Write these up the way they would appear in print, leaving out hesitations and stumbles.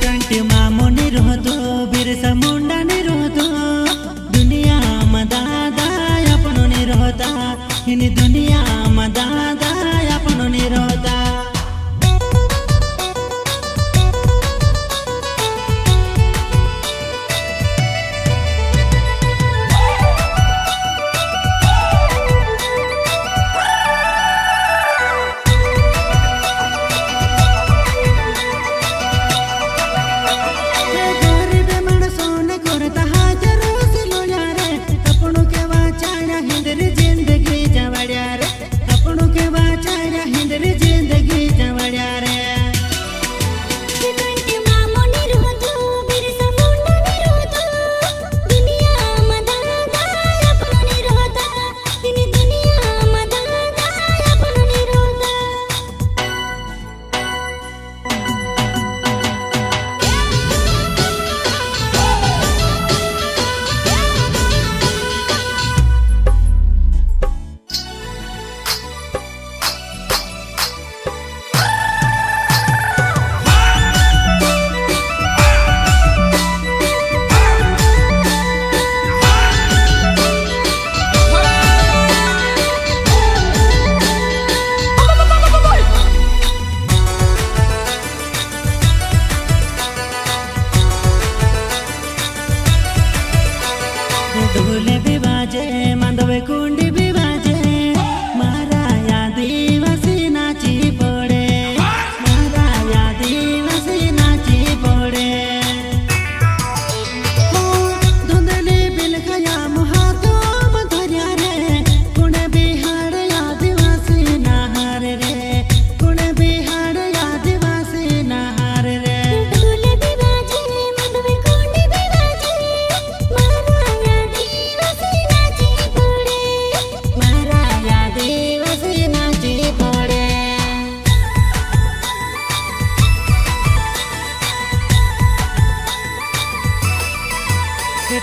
कंटी मामो निरोधो बिरसा मुंडा निरोधो दुनिया में दादा अपनो निरोधा इन दुनिया में दादा अपनो निरोधा ढोल भी बाजे मांदवे कुंडी भी बाजे मारा आदिवासी नाची पड़े मारा आदिवासी नाची पड़े धुंधली बिल खया हाथों में धरिया रे कुणे बिहार आदिवासी नहार रे कुणे बिहार आदिवासी नहार रे ढोल भी बाजे मांदवे कुंडी भी बाजे मारा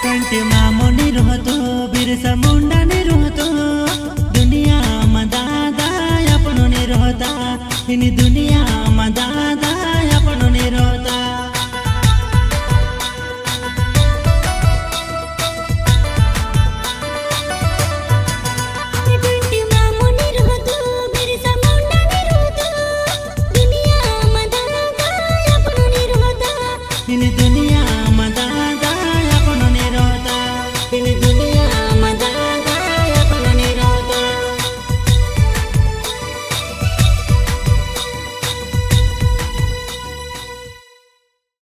कंटी मामो निरोधो बिरसा मुंडा निरोधो दुनिया में दादा अपनो निरोधा इन